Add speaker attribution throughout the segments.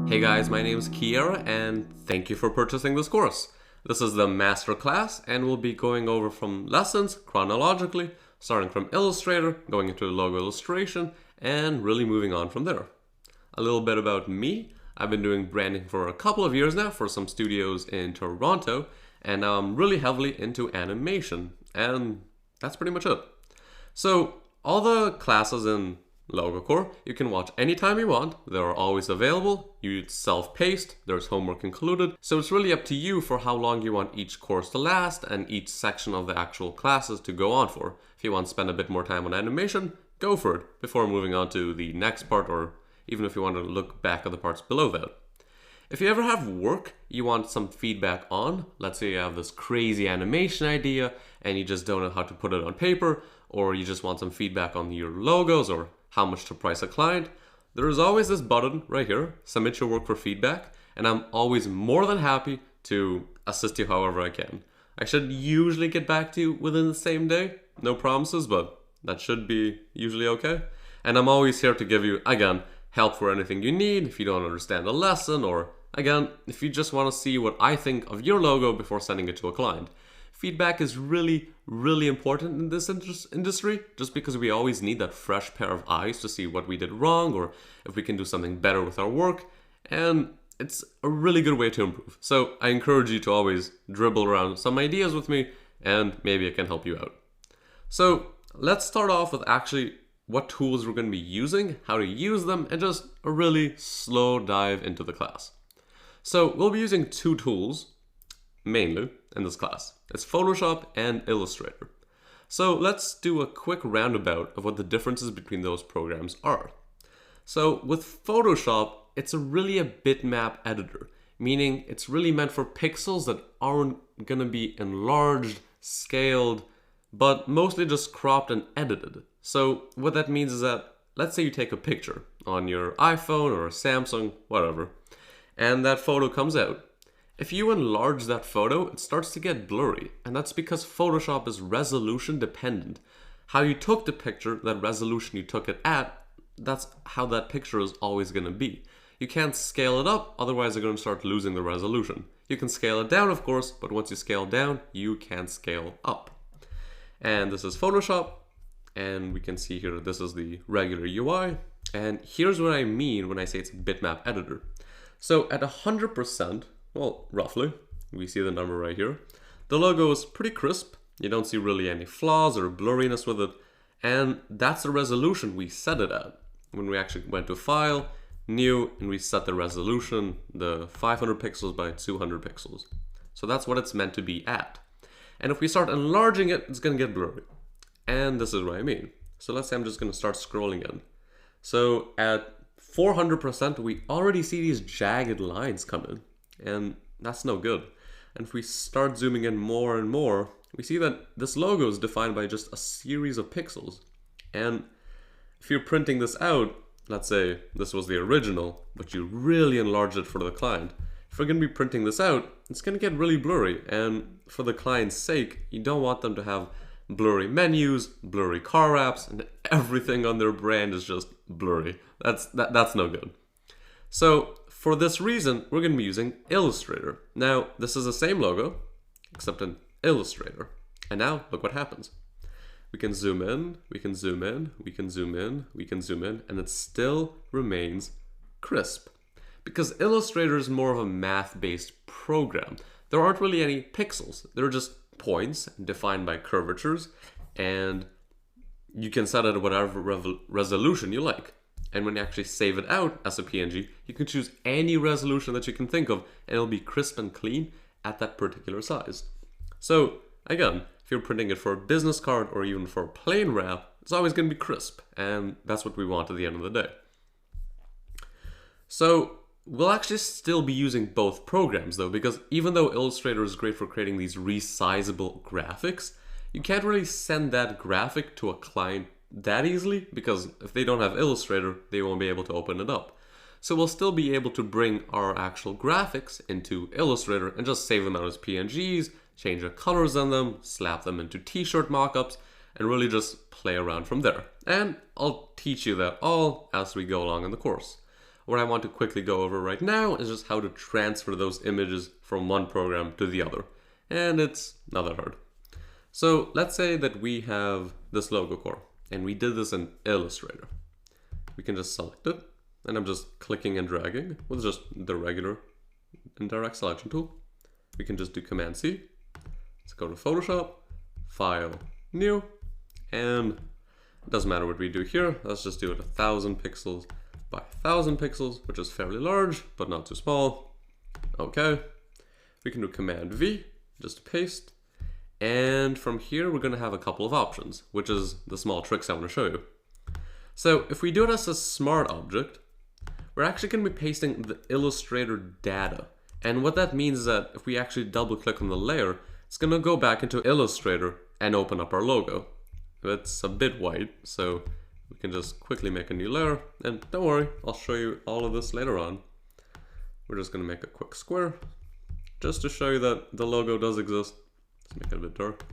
Speaker 1: Hey guys, my name is Kiera and thank you for purchasing this course. This is the master class and we'll be going over from lessons chronologically, starting from Illustrator, going into logo illustration, and really moving on from there. A little bit about me. I've been doing branding for a couple of years now for some studios in Toronto, and now I'm really heavily into animation, and that's pretty much it. So all the classes in LogoCore you can watch anytime you want. They're always available. It's self-paced, there's homework included, so it's really up to you for how long you want each course to last and each section of the actual classes to go on for. If you want to spend a bit more time on animation, go for it before moving on to the next part, or even if you want to look back at the parts below that. If you ever have work you want some feedback on, let's say you have this crazy animation idea and you just don't know how to put it on paper, or you just want some feedback on your logos or how much to price a client, there is always this button right here, submit your work for feedback, and I'm always more than happy to assist you however I can. I should usually get back to you within the same day, no promises, but that should be usually okay. And I'm always here to give you, again, help for anything you need, if you don't understand a lesson, or again, if you just want to see what I think of your logo before sending it to a client. Feedback is really important in this industry, just because we always need that fresh pair of eyes to see what we did wrong or if we can do something better with our work, and it's a really good way to improve. So I encourage you to always dribble around some ideas with me and maybe I can help you out. So let's start off with actually what tools we're going to be using, how to use them, and just a really slow dive into the class. So we'll be using two tools mainly in this class. It's Photoshop and Illustrator. So let's do a quick roundabout of what the differences between those programs are. So with Photoshop, it's really a bitmap editor, meaning it's really meant for pixels that aren't gonna be enlarged, scaled, but mostly just cropped and edited. So what that means is that, let's say you take a picture on your iPhone or a Samsung, whatever, and that photo comes out. If you enlarge that photo, it starts to get blurry, and that's because Photoshop is resolution dependent. How you took the picture, that resolution you took it at, that's how that picture is always going to be. You can't scale it up, otherwise you're going to start losing the resolution. You can scale it down, of course, but once you scale down, you can't scale up. And this is Photoshop, and we can see here this is the regular UI, and here's what I mean when I say it's a bitmap editor. So at 100%, well, roughly, we see the number right here. The logo is pretty crisp. You don't see really any flaws or blurriness with it. And that's the resolution we set it at. When we actually went to File, New, and we set the resolution, the 500 pixels by 200 pixels. So that's what it's meant to be at. And if we start enlarging it, it's going to get blurry. And this is what I mean. So let's say I'm just going to start scrolling in. So at 400%, we already see these jagged lines come in. And that's no good. And if we start zooming in more and more, we see that this logo is defined by just a series of pixels. And if you're printing this out, let's say this was the original, but you really enlarged it for the client. If we're going to be printing this out, it's going to get really blurry. And for the client's sake, you don't want them to have blurry menus, blurry car wraps, and everything on their brand is just blurry. That's no good. So for this reason, we're going to be using Illustrator. Now, this is the same logo, except in Illustrator. And now, look what happens. We can zoom in, we can zoom in, we can zoom in, we can zoom in, and it still remains crisp. Because Illustrator is more of a math-based program. There aren't really any pixels. They're just points defined by curvatures, and you can set it at whatever resolution you like. And when you actually save it out as a PNG, you can choose any resolution that you can think of, and it'll be crisp and clean at that particular size. So again, if you're printing it for a business card or even for a plain wrap, it's always going to be crisp, and that's what we want at the end of the day. So we'll actually still be using both programs though, because even though Illustrator is great for creating these resizable graphics, you can't really send that graphic to a client that easily, because if they don't have Illustrator, they won't be able to open it up. So we'll still be able to bring our actual graphics into Illustrator and just save them out as PNGs, change the colors on them, slap them into t-shirt mockups, and really just play around from there. And I'll teach you that all as we go along in the course. What I want to quickly go over right now is just how to transfer those images from one program to the other. And it's not that hard. So let's say that we have this logo core and we did this in Illustrator. We can just select it, and I'm just clicking and dragging with just the regular indirect selection tool. We can just do Command C. Let's go to Photoshop, File, New, and it doesn't matter what we do here. Let's just do it 1000 pixels by 1000 pixels, which is fairly large, but not too small. Okay. We can do Command V, just to paste. And from here, we're going to have a couple of options, which is the small tricks I want to show you. So if we do it as a smart object, we're actually going to be pasting the Illustrator data. And what that means is that if we actually double click on the layer, it's going to go back into Illustrator and open up our logo. It's a bit white, so we can just quickly make a new layer. And don't worry, I'll show you all of this later on. We're just going to make a quick square just to show you that the logo does exist. Let's make it a bit dark.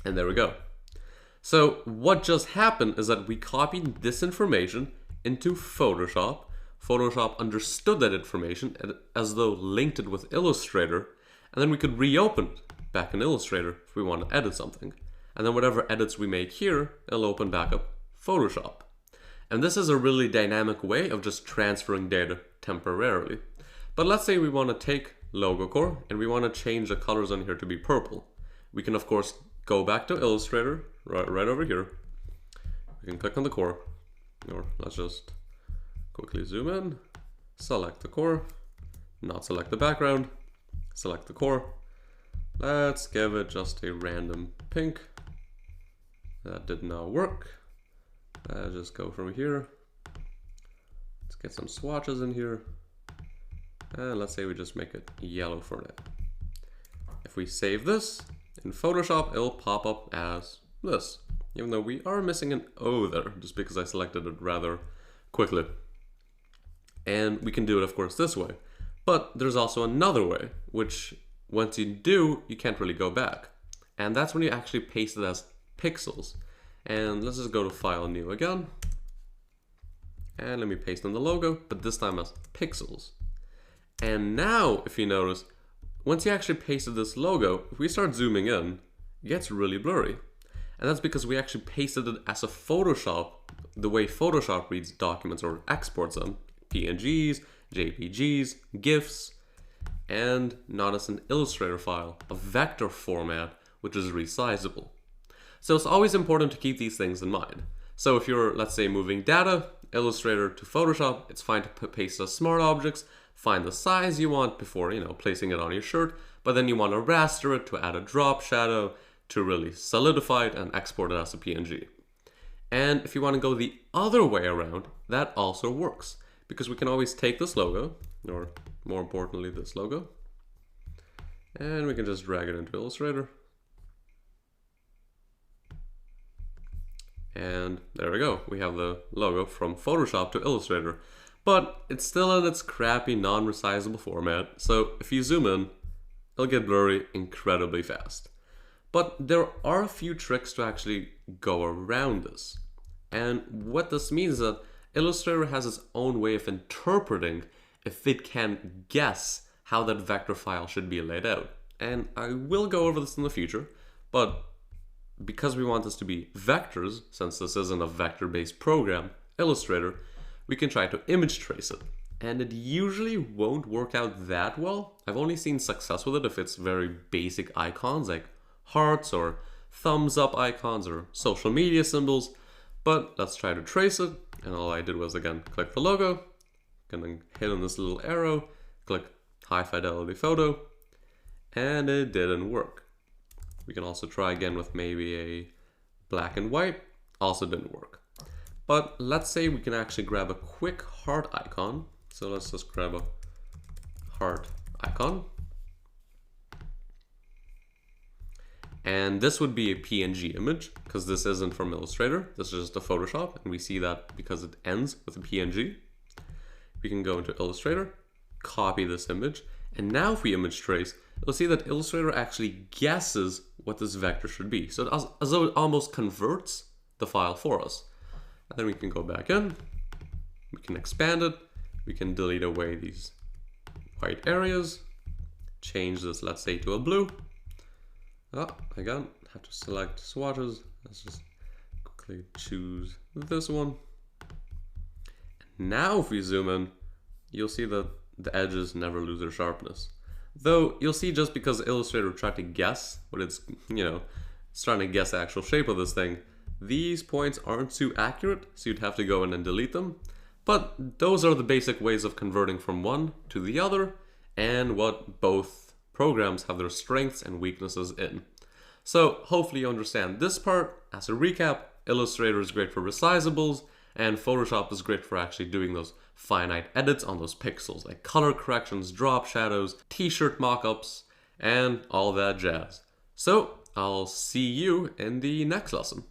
Speaker 1: And there we go. So what just happened is that we copied this information into Photoshop. Photoshop understood that information as though linked it with Illustrator, and then we could reopen it back in Illustrator if we want to edit something. And then whatever edits we make here, it'll open back up Photoshop. And this is a really dynamic way of just transferring data temporarily. But let's say we want to take logo core and we want to change the colors on here to be purple. We can of course go back to Illustrator right over here. We can click on the core, or let's just quickly zoom in, select the core, not select the background, select the core. Let's give it just a random pink. That did not work. Let's just go from here. Let's get some swatches in here. And let's say we just make it yellow for now. If we save this in Photoshop, it'll pop up as this, even though we are missing an O there, just because I selected it rather quickly. And we can do it, of course, this way. But there's also another way, which once you do, you can't really go back. And that's when you actually paste it as pixels. And let's just go to File, New again. And let me paste in the logo, but this time as pixels. And now, if you notice, once you actually pasted this logo, if we start zooming in, it gets really blurry. And that's because we actually pasted it as a Photoshop, the way Photoshop reads documents or exports them. PNGs, JPGs, GIFs, and not as an Illustrator file, a vector format, which is resizable. So it's always important to keep these things in mind. So if you're, let's say, moving data, Illustrator to Photoshop, it's fine to paste as smart objects, find the size you want before, placing it on your shirt, but then you want to raster it to add a drop shadow to really solidify it and export it as a PNG. And if you want to go the other way around, that also works, because we can always take this logo, or more importantly this logo, and we can just drag it into Illustrator. And there we go, we have the logo from Photoshop to Illustrator. But it's still in its crappy non-resizable format, so if you zoom in, it'll get blurry incredibly fast. But there are a few tricks to actually go around this. And what this means is that Illustrator has its own way of interpreting if it can guess how that vector file should be laid out. And I will go over this in the future, but because we want this to be vectors, since this isn't a vector-based program, Illustrator, we can try to image trace it. And it usually won't work out that well. I've only seen success with it if it's very basic icons like hearts or thumbs up icons or social media symbols. But let's try to trace it. And all I did was, again, click the logo, gonna hit on this little arrow, click high fidelity photo, and it didn't work. We can also try again with maybe a black and white, also didn't work. But let's say we can actually grab a quick heart icon. So let's just grab a heart icon. And this would be a PNG image, because this isn't from Illustrator, this is just a Photoshop, and we see that because it ends with a PNG. We can go into Illustrator, copy this image, and now if we image trace, you'll see that Illustrator actually guesses what this vector should be. So as though it almost converts the file for us. And then we can go back in, we can expand it, we can delete away these white areas, change this, let's say, to a blue. Again, have to select swatches. Let's just quickly choose this one. Now if we zoom in, you'll see that the edges never lose their sharpness. Though you'll see, just because Illustrator tried to guess what it's, it's trying to guess the actual shape of this thing, these points aren't too accurate, so you'd have to go in and delete them. But those are the basic ways of converting from one to the other, and what both programs have their strengths and weaknesses in. So hopefully you understand this part. As a recap, Illustrator is great for resizables, and Photoshop is great for actually doing those finite edits on those pixels, like color corrections, drop shadows, t-shirt mockups, and all that jazz. So I'll see you in the next lesson.